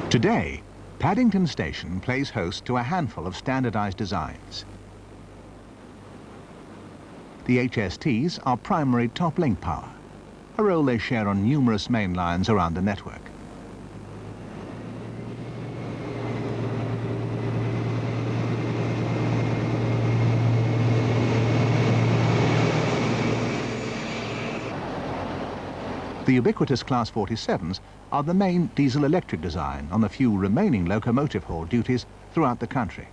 Today, Paddington Station plays host to a handful of standardized designs. The HSTs are primary top link power, a role they share on numerous main lines around the network. The ubiquitous Class 47s are the main diesel-electric design on the few remaining locomotive haul duties throughout the country.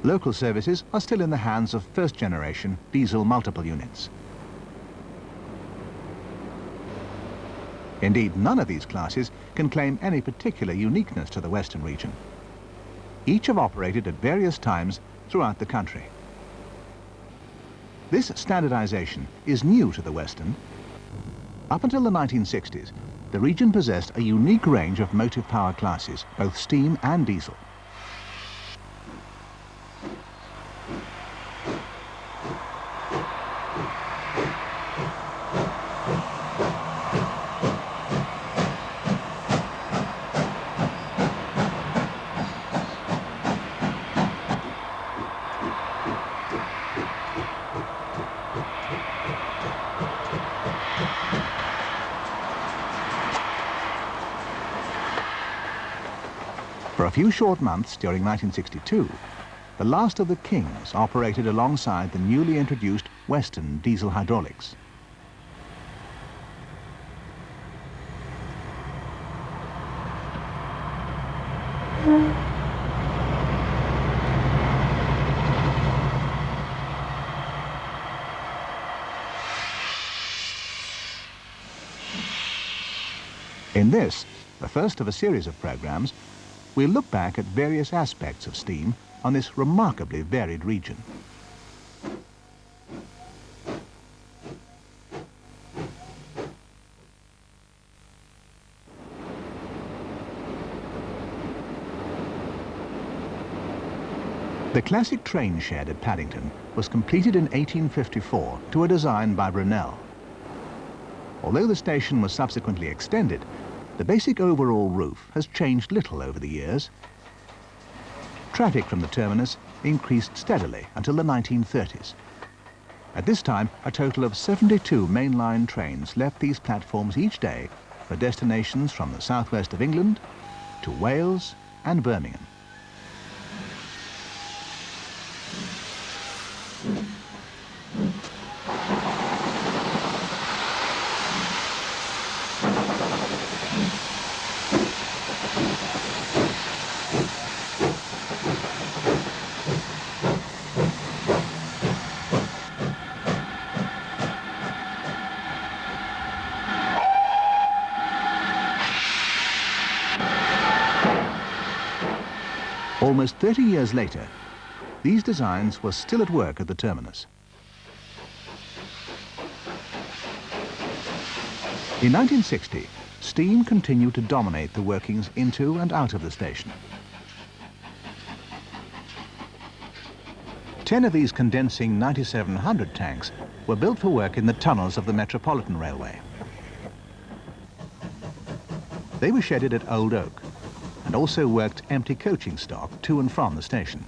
Local services are still in the hands of first-generation diesel multiple units. Indeed, none of these classes can claim any particular uniqueness to the Western region. Each have operated at various times throughout the country. This standardization is new to the Western. Up until the 1960s, the region possessed a unique range of motive power classes, both steam and diesel. For a few short months during 1962, the last of the Kings operated alongside the newly introduced Western diesel hydraulics. In this, the first of a series of programs, we'll look back at various aspects of steam on this remarkably varied region. The classic train shed at Paddington was completed in 1854 to a design by Brunel. Although the station was subsequently extended, the basic overall roof has changed little over the years. Traffic from the terminus increased steadily until the 1930s. At this time, a total of 72 mainline trains left these platforms each day for destinations from the southwest of England to Wales and Birmingham. Almost 30 years later, these designs were still at work at the terminus. In 1960, steam continued to dominate the workings into and out of the station. 10 of these condensing 9700 tanks were built for work in the tunnels of the Metropolitan Railway. They were shedded at Old Oak and also worked empty coaching stock to and from the station.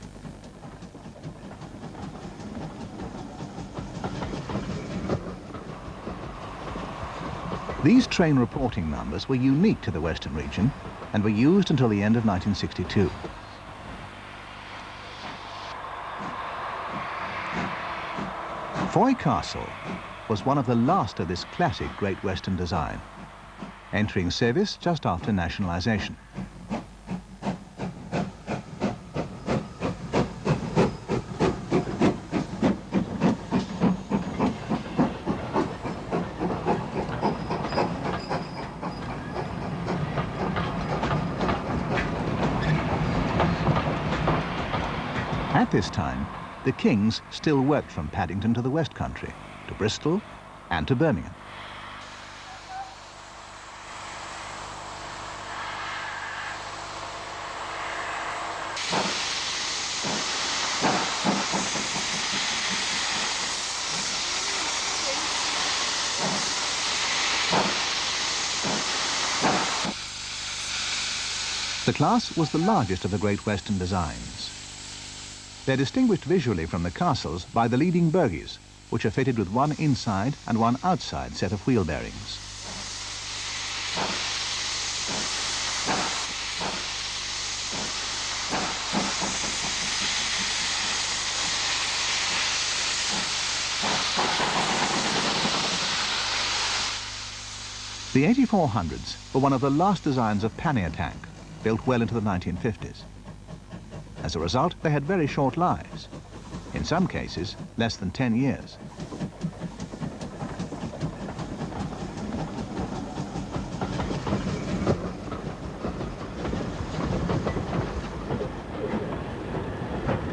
These train reporting numbers were unique to the Western region and were used until the end of 1962. Foy Castle was one of the last of this classic Great Western design, entering service just after nationalisation. At this time, the Kings still worked from Paddington to the West Country, to Bristol and to Birmingham. The class was the largest of the Great Western designs. They're distinguished visually from the castles by the leading bogies, which are fitted with one inside and one outside set of wheel bearings. The 8400s were one of the last designs of pannier tank, built well into the 1950s. As a result, they had very short lives, in some cases less than 10 years.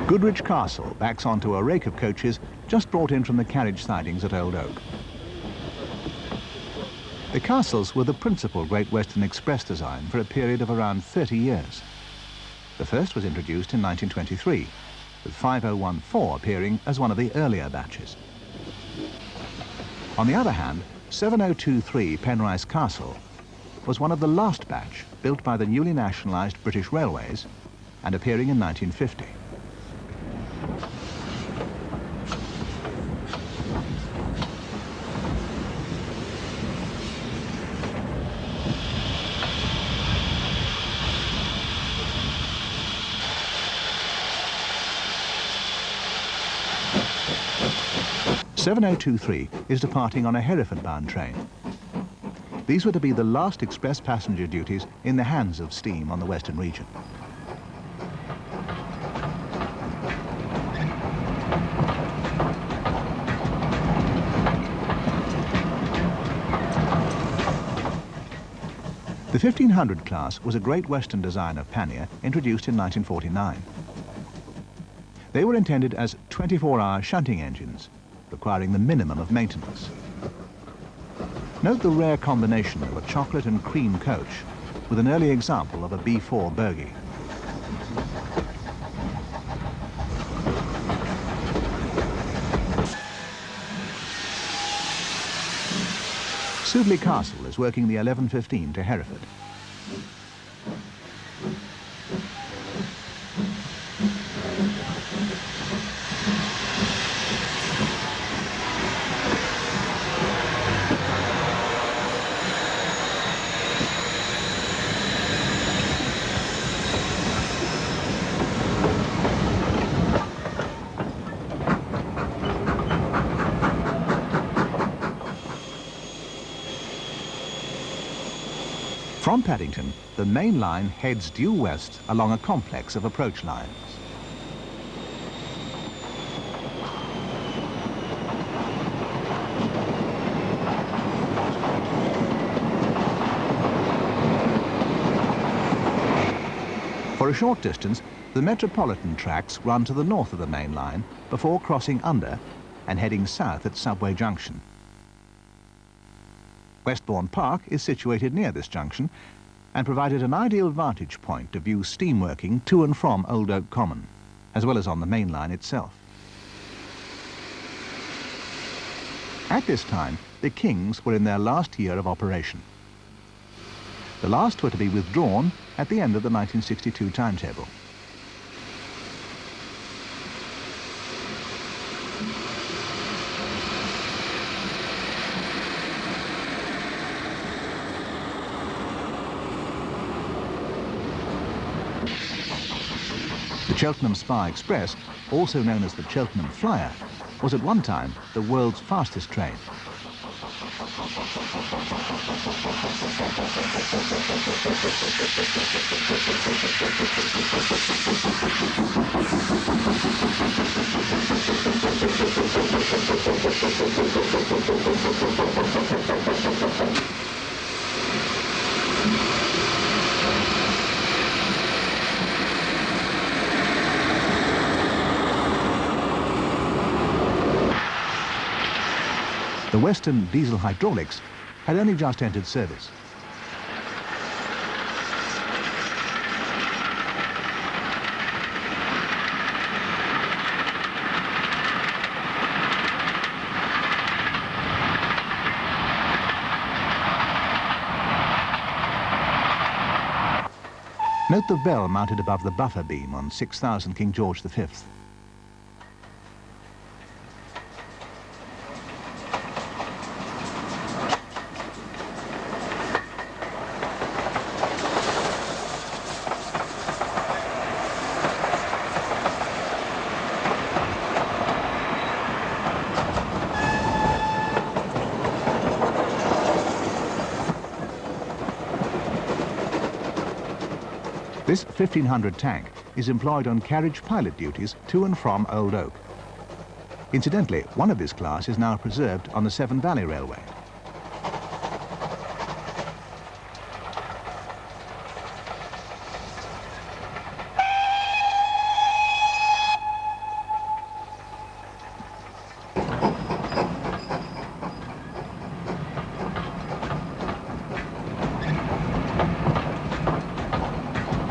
Goodrich Castle backs onto a rake of coaches just brought in from the carriage sidings at Old Oak. The castles were the principal Great Western Express design for a period of around 30 years. The first was introduced in 1923, with 5014 appearing as one of the earlier batches. On the other hand, 7023 Penrice Castle was one of the last batch built by the newly nationalised British Railways and appearing in 1950. (7023) is departing on a Hereford-bound train. These were to be the last express passenger duties in the hands of steam on the Western region. The 1500 class was a Great Western design of pannier introduced in 1949. They were intended as 24-hour shunting engines, requiring the minimum of maintenance. Note the rare combination of a chocolate and cream coach with an early example of a B4 bogie. Sudeley Castle is working the 1115 to Hereford. From Paddington, the main line heads due west along a complex of approach lines. For a short distance, the Metropolitan tracks run to the north of the main line before crossing under and heading south at Subway Junction. Westbourne Park is situated near this junction and provided an ideal vantage point to view steam working to and from Old Oak Common, as well as on the main line itself. At this time, the Kings were in their last year of operation. The last were to be withdrawn at the end of the 1962 timetable. The Cheltenham Spa Express, also known as the Cheltenham Flyer, was at one time the world's fastest train. The Western diesel hydraulics had only just entered service. Note the bell mounted above the buffer beam on 6000 King George V. This 1500 tank is employed on carriage pilot duties to and from Old Oak. Incidentally, one of this class is now preserved on the Severn Valley Railway.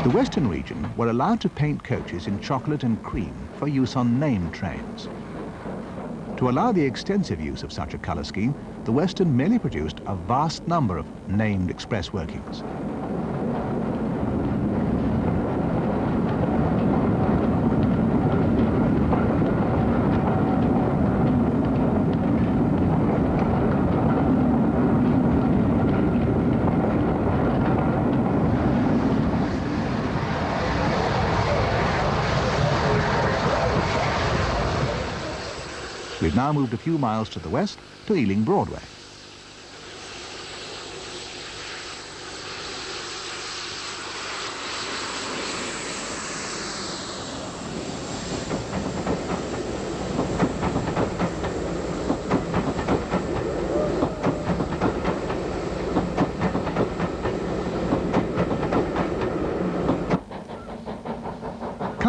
The Western region were allowed to paint coaches in chocolate and cream for use on named trains. To allow the extensive use of such a colour scheme, the Western merely produced a vast number of named express workings. We've now moved a few miles to the west to Ealing Broadway.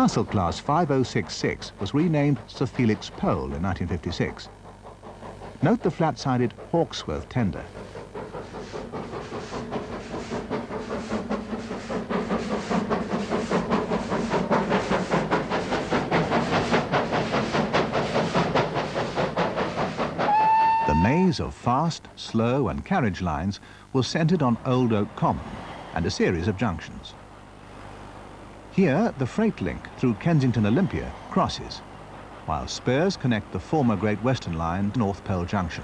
Castle Class 5066 was renamed Sir Felix Pole in 1956. Note the flat-sided Hawksworth tender. The maze of fast, slow and carriage lines was centred on Old Oak Common and a series of junctions. Here, the freight link through Kensington Olympia crosses, while spurs connect the former Great Western Line to North Pole Junction.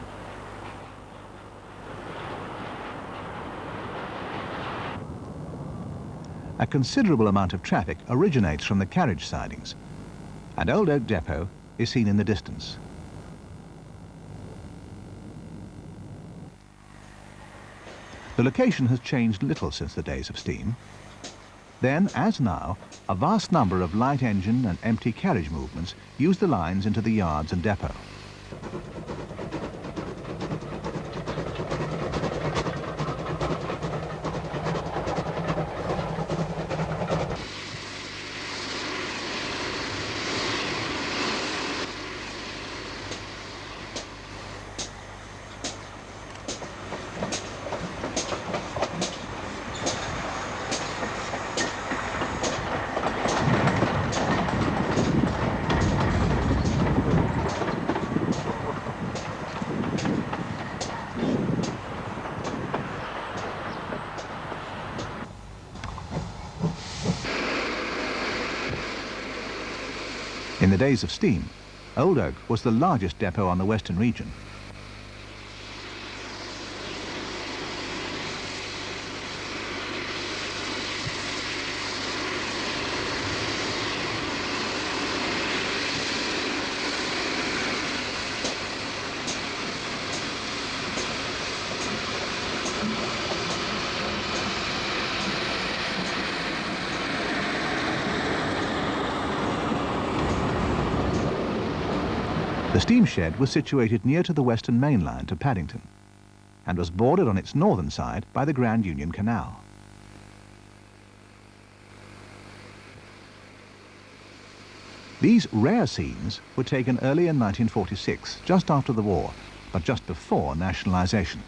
A considerable amount of traffic originates from the carriage sidings, and Old Oak Depot is seen in the distance. The location has changed little since the days of steam. Then, as now, a vast number of light engine and empty carriage movements use the lines into the yards and depot. In the days of steam, Old Oak was the largest depot on the Western region. The steam shed was situated near to the Western Main Line to Paddington and was bordered on its northern side by the Grand Union Canal. These rare scenes were taken early in 1946, just after the war, but just before nationalisation.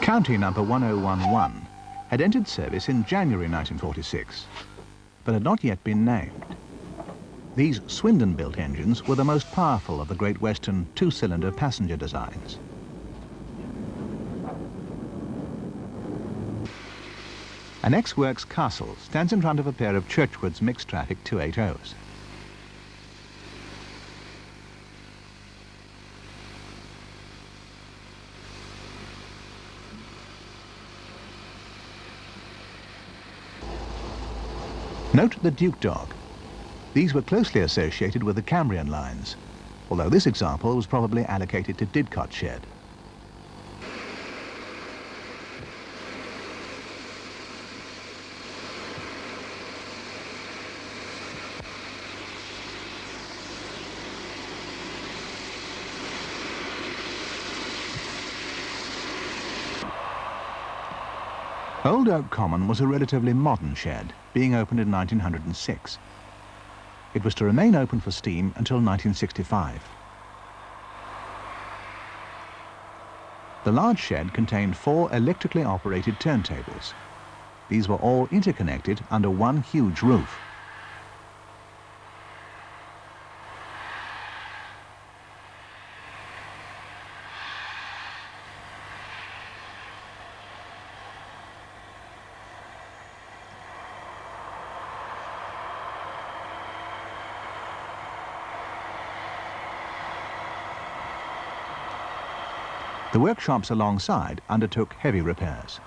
County number 1011 had entered service in January 1946, but had not yet been named. These Swindon-built engines were the most powerful of the Great Western two-cylinder passenger designs. An ex-works castle stands in front of a pair of Churchward's mixed-traffic 280s. Note the Duke dog. These were closely associated with the Cambrian lines, although this example was probably allocated to Didcot shed. Old Oak Common was a relatively modern shed, being opened in 1906. It was to remain open for steam until 1965. The large shed contained 4 electrically operated turntables. These were all interconnected under one huge roof. The workshops alongside undertook heavy repairs.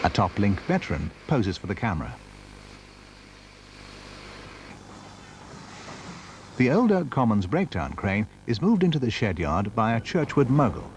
A top-link veteran poses for the camera. The Old Oak Commons breakdown crane is moved into the shed yard by a Churchward mogul.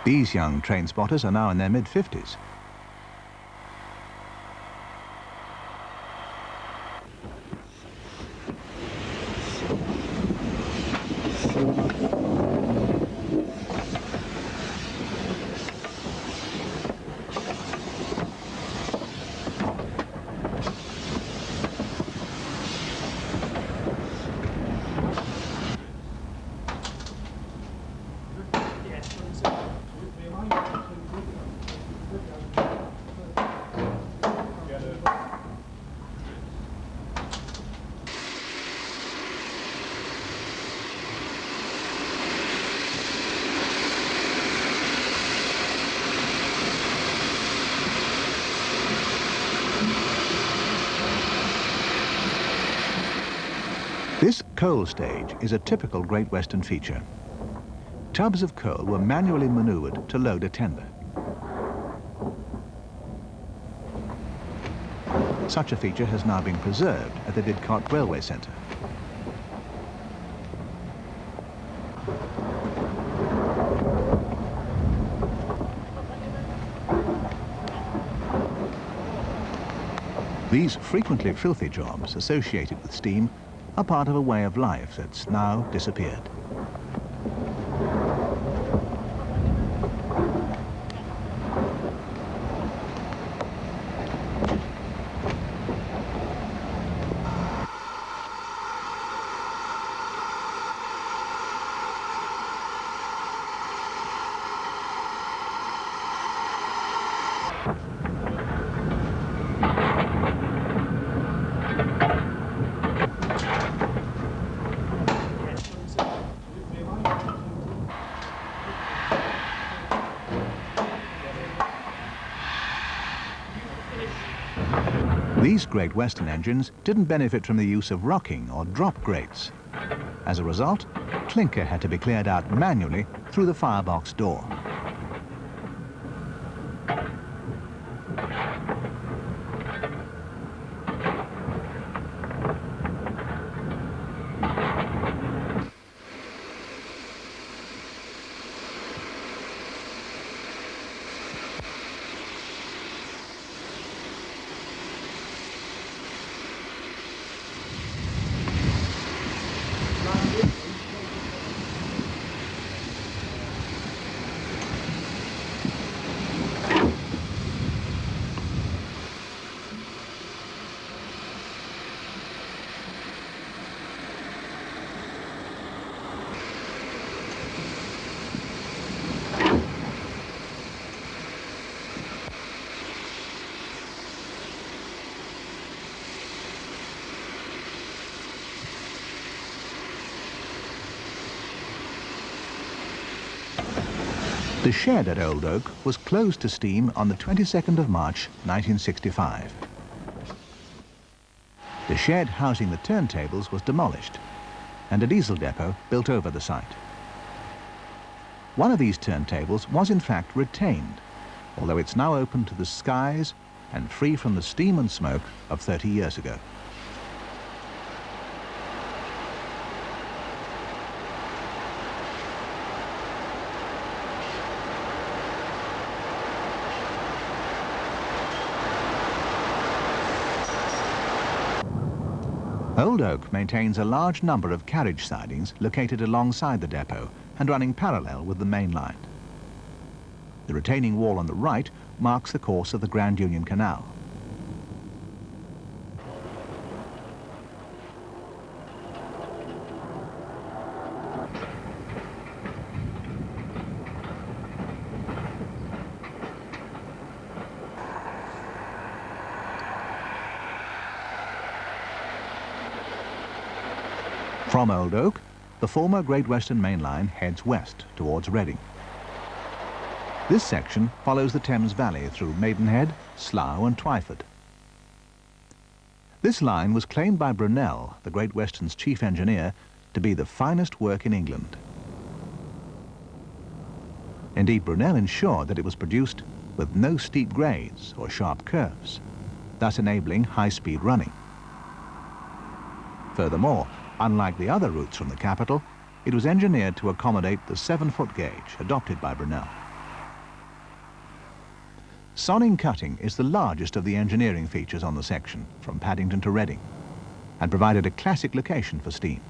These young train spotters are now in their mid-50s. This coal stage is a typical Great Western feature. Tubs of coal were manually manoeuvred to load a tender. Such a feature has now been preserved at the Didcot Railway Centre. These frequently filthy jobs associated with steam are part of a way of life that's now disappeared. These Great Western engines didn't benefit from the use of rocking or drop grates. As a result, clinker had to be cleared out manually through the firebox door. The shed at Old Oak was closed to steam on the 22nd of March 1965. The shed housing the turntables was demolished and a diesel depot built over the site. One of these turntables was in fact retained, although it's now open to the skies and free from the steam and smoke of 30 years ago. Old Oak maintains a large number of carriage sidings located alongside the depot and running parallel with the main line. The retaining wall on the right marks the course of the Grand Union Canal. From Old Oak, the former Great Western Main Line heads west towards Reading. This section follows the Thames Valley through Maidenhead, Slough and Twyford. This line was claimed by Brunel, the Great Western's chief engineer, to be the finest work in England. Indeed, Brunel ensured that it was produced with no steep grades or sharp curves, thus enabling high-speed running. Furthermore, unlike the other routes from the capital, it was engineered to accommodate the 7-foot gauge adopted by Brunel. Sonning cutting is the largest of the engineering features on the section from Paddington to Reading and provided a classic location for steam.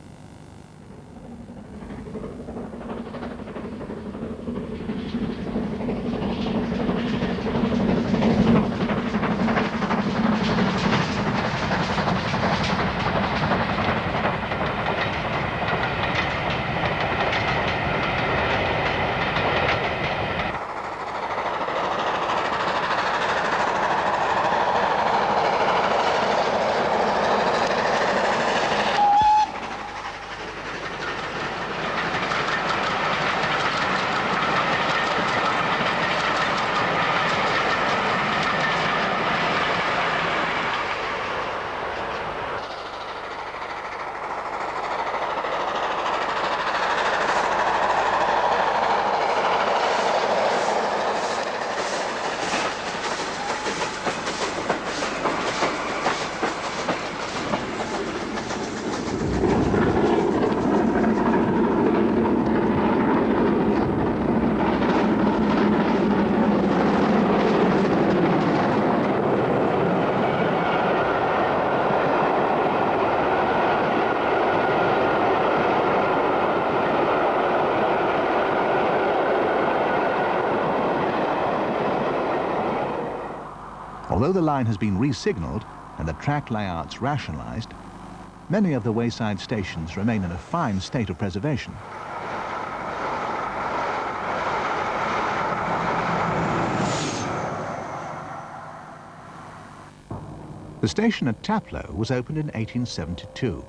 Although the line has been re-signalled and the track layouts rationalised, many of the wayside stations remain in a fine state of preservation. The station at Taplow was opened in 1872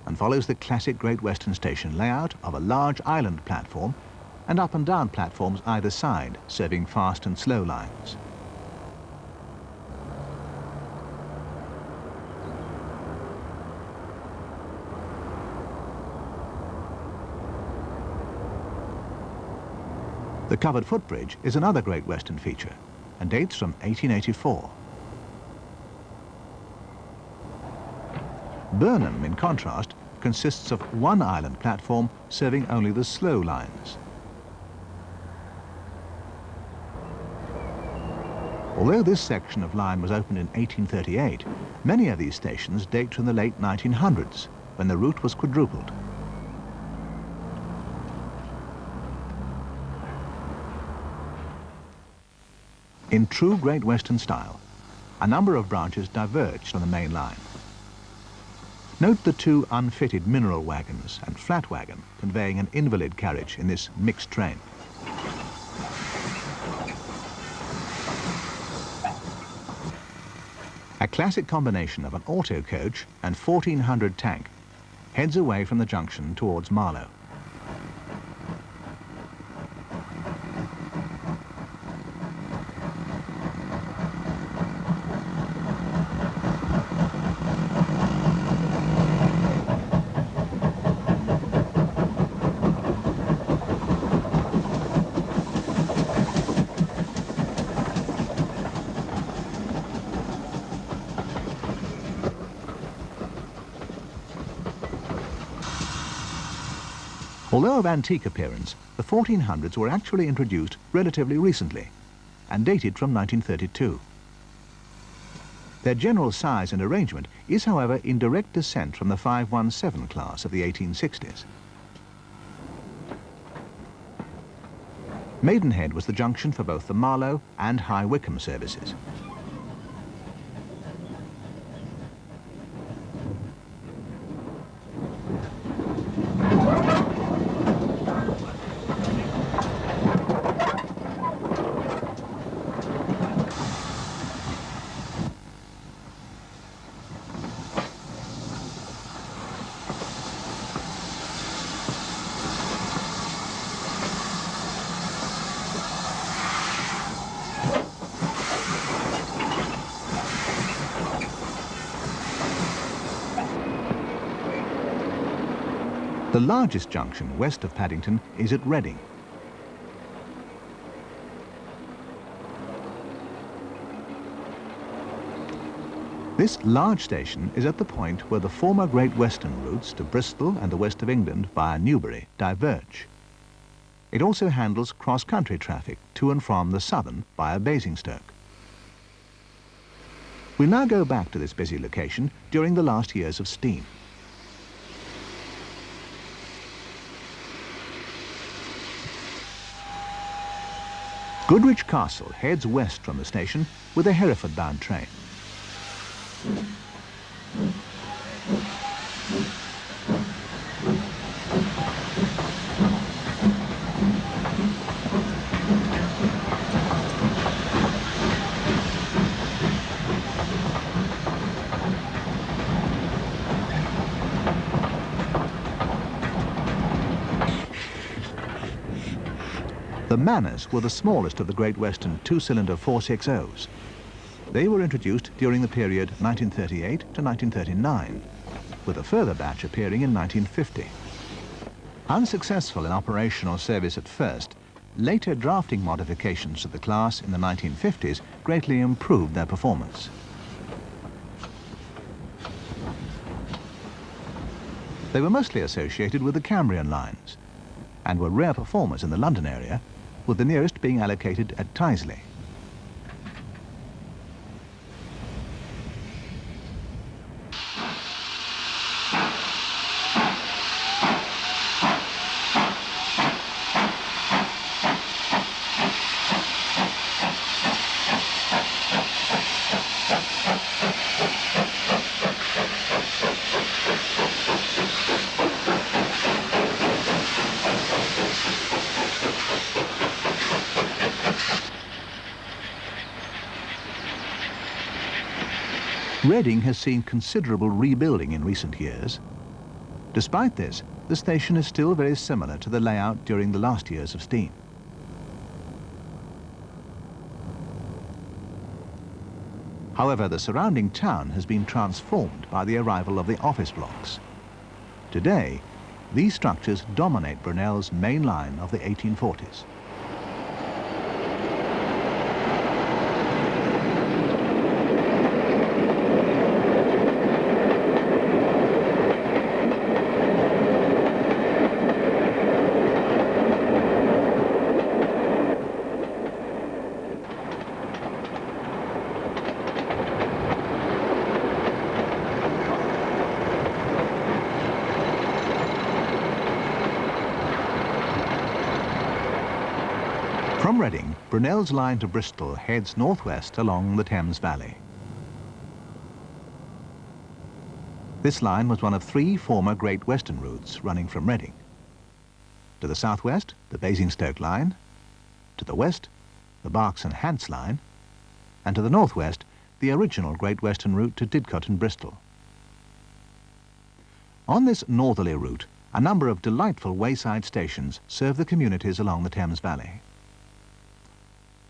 and follows the classic Great Western Station layout of a large island platform and up and down platforms either side, serving fast and slow lines. The covered footbridge is another Great Western feature and dates from 1884. Birmingham, in contrast, consists of one island platform serving only the slow lines. Although this section of line was opened in 1838, many of these stations date from the late 1900s, when the route was quadrupled. In true Great Western style, a number of branches diverged from the main line. Note the two unfitted mineral wagons and flat wagon conveying an invalid carriage in this mixed train. A classic combination of an auto coach and 1400 tank heads away from the junction towards Marlow. Although of antique appearance, the 1400s were actually introduced relatively recently and dated from 1932. Their general size and arrangement is, however, in direct descent from the 517 class of the 1860s. Maidenhead was the junction for both the Marlow and High Wycombe services. The largest junction west of Paddington is at Reading. This large station is at the point where the former Great Western routes to Bristol and the west of England via Newbury diverge. It also handles cross-country traffic to and from the southern via Basingstoke. We now go back to this busy location during the last years of steam. Goodrich Castle heads west from the station with a Hereford-bound train. The Manners were the smallest of the Great Western two-cylinder 460s. They were introduced during the period 1938 to 1939, with a further batch appearing in 1950. Unsuccessful in operational service at first, later drafting modifications to the class in the 1950s greatly improved their performance. They were mostly associated with the Cambrian lines and were rare performers in the London area, with the nearest being allocated at Tyseley. Reading has seen considerable rebuilding in recent years. Despite this, the station is still very similar to the layout during the last years of steam. However, the surrounding town has been transformed by the arrival of the office blocks. Today, these structures dominate Brunel's main line of the 1840s. From Reading, Brunel's line to Bristol heads northwest along the Thames Valley. This line was one of 3 former Great Western routes running from Reading. To the southwest, the Basingstoke line. To the west, the Berks and Hants line. And to the northwest, the original Great Western route to Didcot and Bristol. On this northerly route, a number of delightful wayside stations serve the communities along the Thames Valley.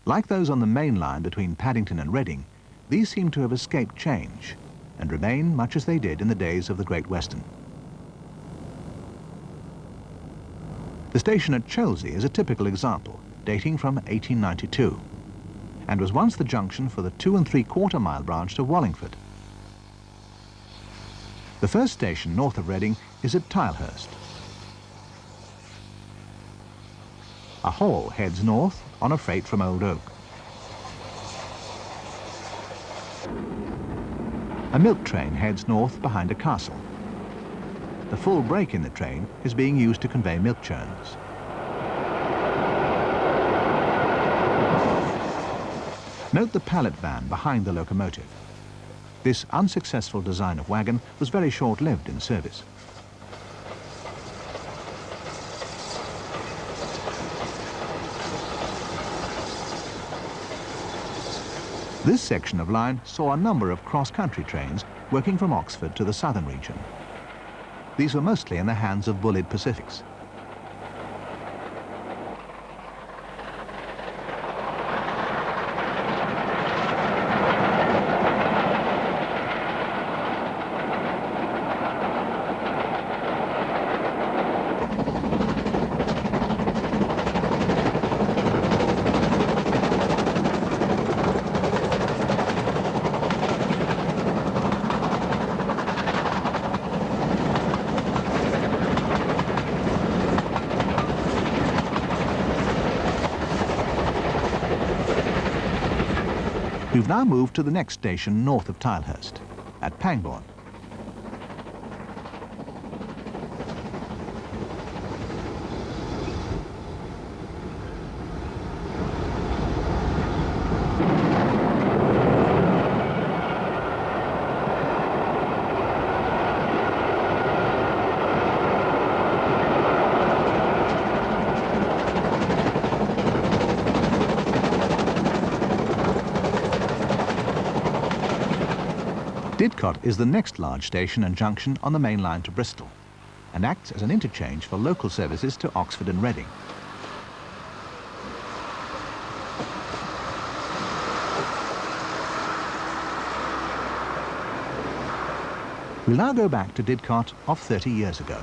Like those on the main line between Paddington and Reading, these seem to have escaped change and remain much as they did in the days of the Great Western. The station at Chelsea is a typical example, dating from 1892, and was once the junction for the 2 3/4 mile branch to Wallingford. The first station north of Reading is at Tilehurst. A haul heads north on a freight from Old Oak. A milk train heads north behind a castle. The full brake in the train is being used to convey milk churns. Note the pallet van behind the locomotive. This unsuccessful design of wagon was very short-lived in service. This section of line saw a number of cross-country trains working from Oxford to the southern region. These were mostly in the hands of Bullard Pacifics. We've now moved to the next station north of Tilehurst, at Pangbourne. Didcot is the next large station and junction on the main line to Bristol and acts as an interchange for local services to Oxford and Reading. We'll now go back to Didcot of 30 years ago.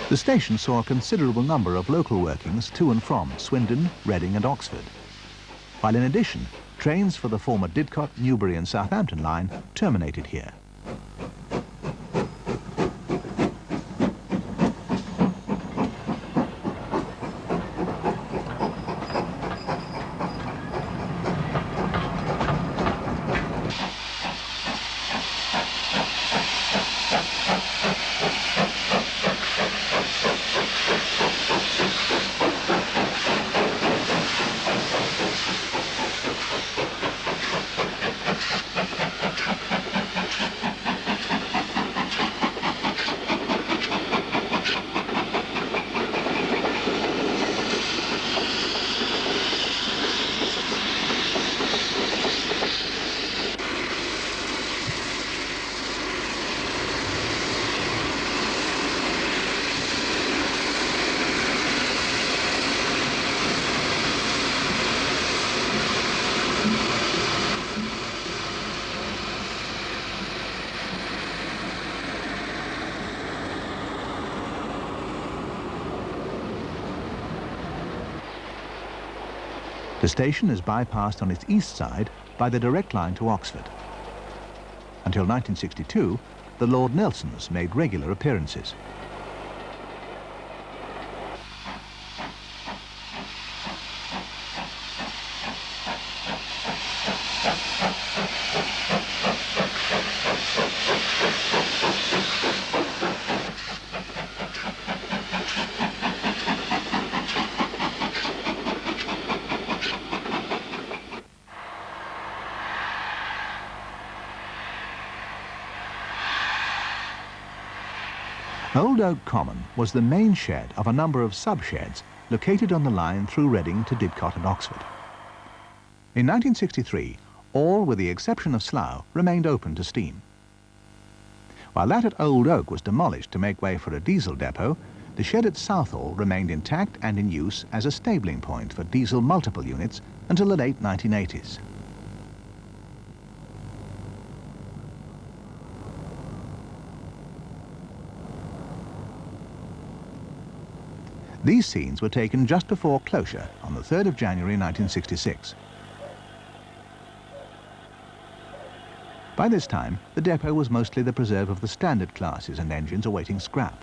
The station saw a considerable number of local workings to and from Swindon, Reading and Oxford, while in addition, trains for the former Didcot, Newbury and Southampton line terminated here. The station is bypassed on its east side by the direct line to Oxford. Until 1962, the Lord Nelsons made regular appearances. Old Oak Common was the main shed of a number of sub-sheds located on the line through Reading to Didcot and Oxford. In 1963, all, with the exception of Slough, remained open to steam. While that at Old Oak was demolished to make way for a diesel depot, the shed at Southall remained intact and in use as a stabling point for diesel multiple units until the late 1980s. These scenes were taken just before closure on the 3rd of January 1966. By this time, the depot was mostly the preserve of the standard classes and engines awaiting scrap.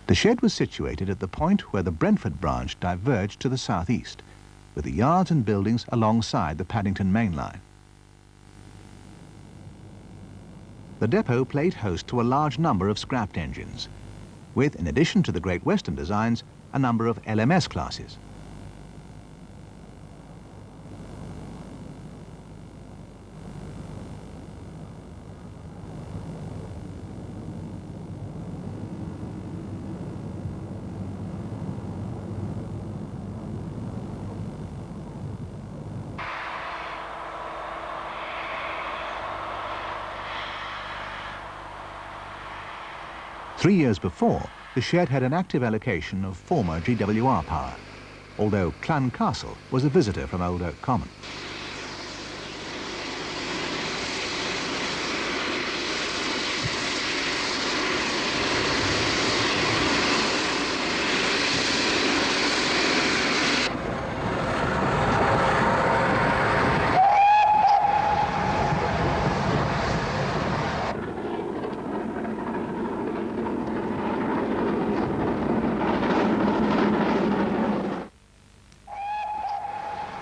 The shed was situated at the point where the Brentford branch diverged to the southeast, with the yards and buildings alongside the Paddington main line. The depot played host to a large number of scrapped engines, with, in addition to the Great Western designs, a number of LMS classes. Three years before, the shed had an active allocation of former GWR power, although Clun Castle was a visitor from Old Oak Common.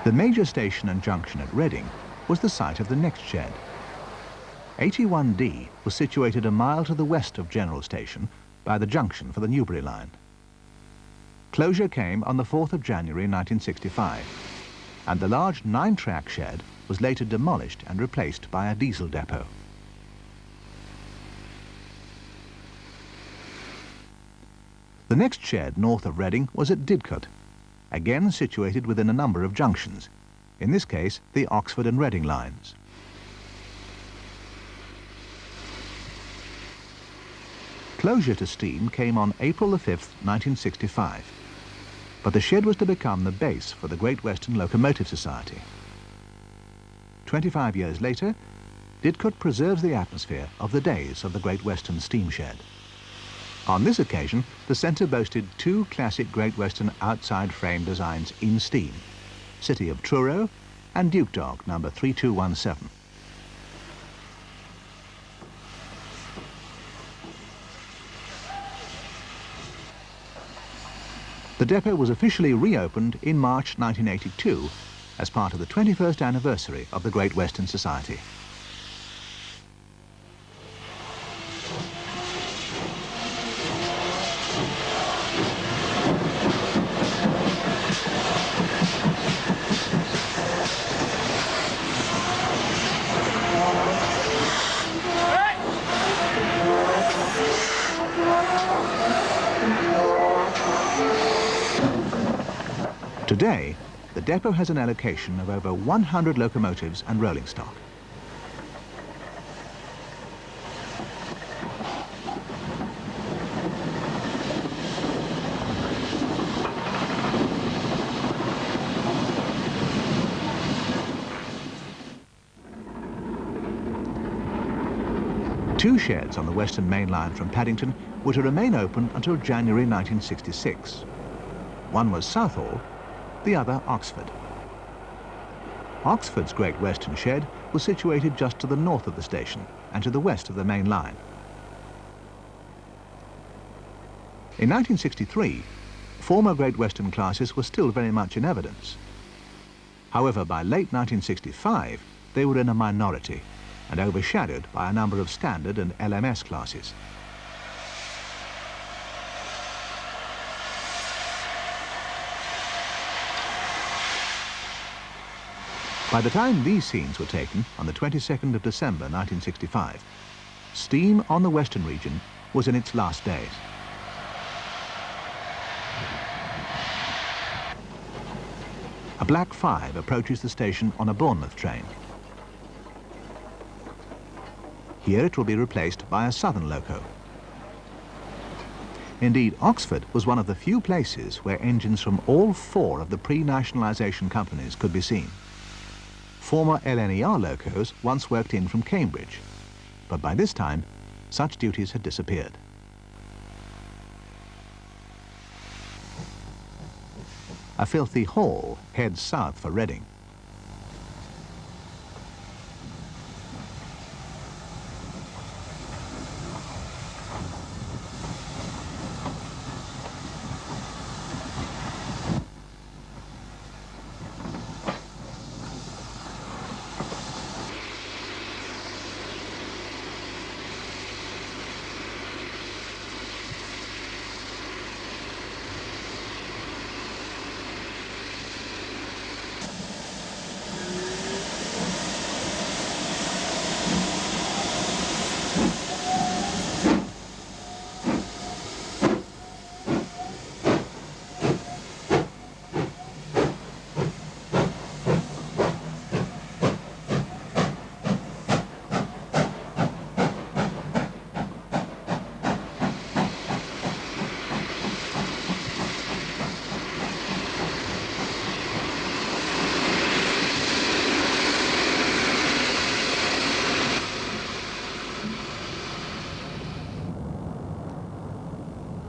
The major station and junction at Reading was the site of the next shed. 81D was situated a mile to the west of General Station by the junction for the Newbury line. Closure came on the 4th of January 1965, and the large 9-track shed was later demolished and replaced by a diesel depot. The next shed north of Reading was at Didcot, again situated within a number of junctions, in this case the Oxford and Reading lines. Closure to steam came on April the 5th, 1965, but the shed was to become the base for the Great Western Locomotive Society. 25 years later, Didcot preserves the atmosphere of the days of the Great Western steam shed. On this occasion, the centre boasted 2 classic Great Western outside frame designs in steam, City of Truro and Duke Dog number 3217. The depot was officially reopened in March 1982 as part of the 21st anniversary of the Great Western Society. Today, the depot has an allocation of over 100 locomotives and rolling stock. Two sheds on the Western Main Line from Paddington were to remain open until January 1966. One was Southall, the other Oxford. Oxford's Great Western shed was situated just to the north of the station and to the west of the main line. In 1963, former Great Western classes were still very much in evidence. However, by late 1965, they were in a minority and overshadowed by a number of standard and LMS classes. By the time these scenes were taken on the 22nd of December 1965, steam on the Western region was in its last days. A Black 5 approaches the station on a Bournemouth train. Here it will be replaced by a Southern loco. Indeed, Oxford was one of the few places where engines from all four of the pre-nationalisation companies could be seen. Former LNWR locos once worked in from Cambridge, but by this time, such duties had disappeared. A filthy haul heads south for Reading.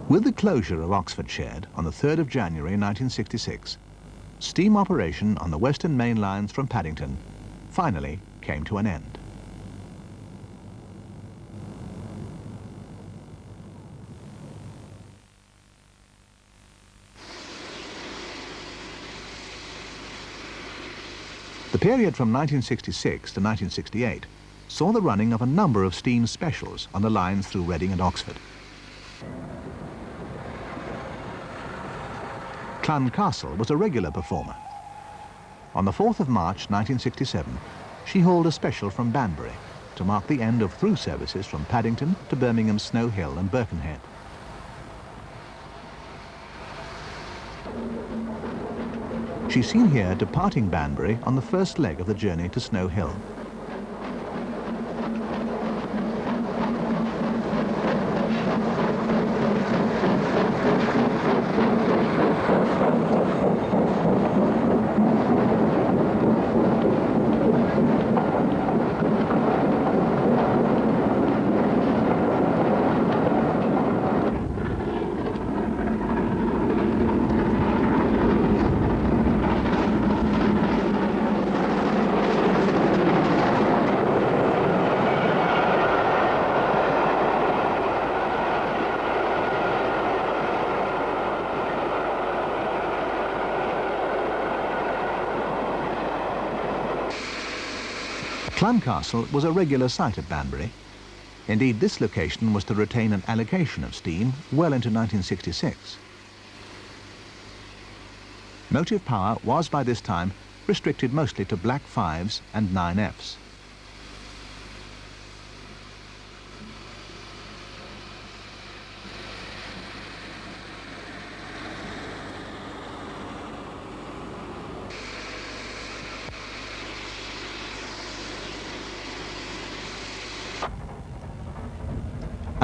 With the closure of Oxford Shed on the 3rd of January 1966, steam operation on the Western main lines from Paddington finally came to an end. The period from 1966 to 1968 saw the running of a number of steam specials on the lines through Reading and Oxford. Clun Castle was a regular performer. On the 4th of March 1967, she hauled a special from Banbury to mark the end of through services from Paddington to Birmingham, Snow Hill and Birkenhead. She's seen here departing Banbury on the first leg of the journey to Snow Hill. Clun Castle was a regular site at Banbury. Indeed, this location was to retain an allocation of steam well into 1966. Motive power was by this time restricted mostly to Black 5s and 9Fs.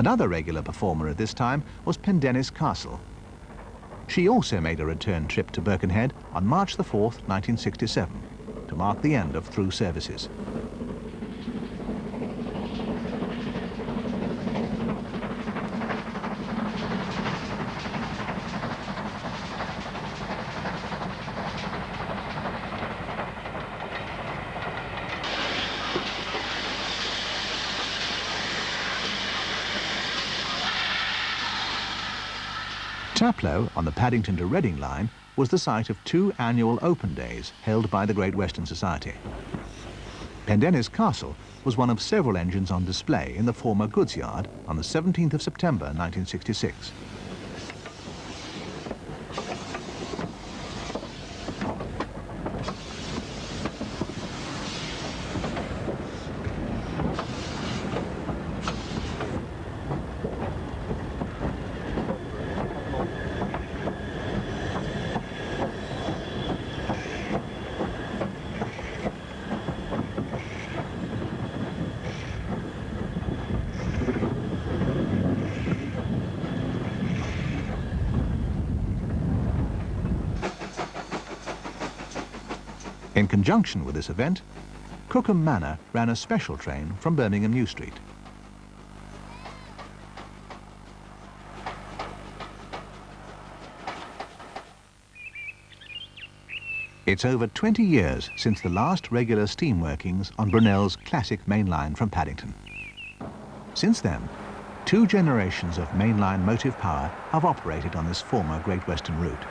Another regular performer at this time was Pendennis Castle. She also made a return trip to Birkenhead on March the 4th, 1967, to mark the end of through services. Taplow on the Paddington to Reading line was the site of 2 annual open days held by the Great Western Society. Pendennis Castle was one of several engines on display in the former goods yard on the 17th of September 1966. In conjunction with this event, Cookham Manor ran a special train from Birmingham New Street. It's over 20 years since the last regular steam workings on Brunel's classic main line from Paddington. Since then, 2 generations of mainline motive power have operated on this former Great Western route.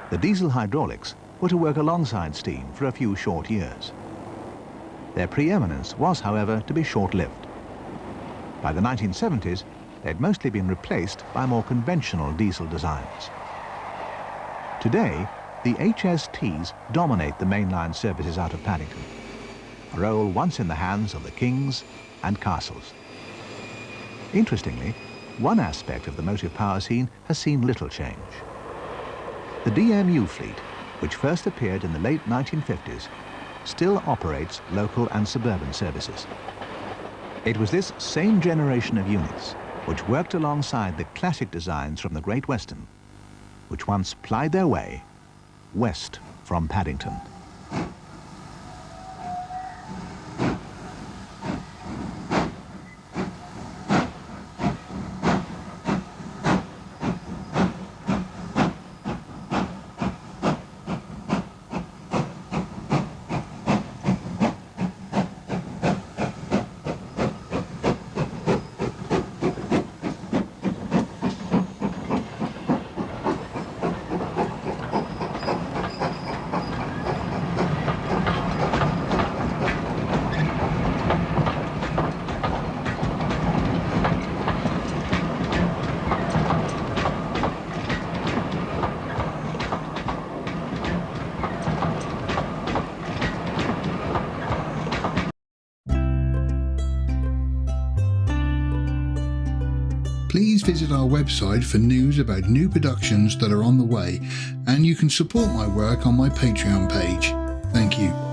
The diesel hydraulics were to work alongside steam for a few short years. Their preeminence was, however, to be short-lived. By the 1970s, they'd mostly been replaced by more conventional diesel designs. Today, the HSTs dominate the mainline services out of Paddington, a role once in the hands of the kings and castles. Interestingly, one aspect of the motive power scene has seen little change. The DMU fleet, which first appeared in the late 1950s, still operates local and suburban services. It was this same generation of units which worked alongside the classic designs from the Great Western, which once plied their way west from Paddington. Please visit our website for news about new productions that are on the way, and you can support my work on my Patreon page. Thank you.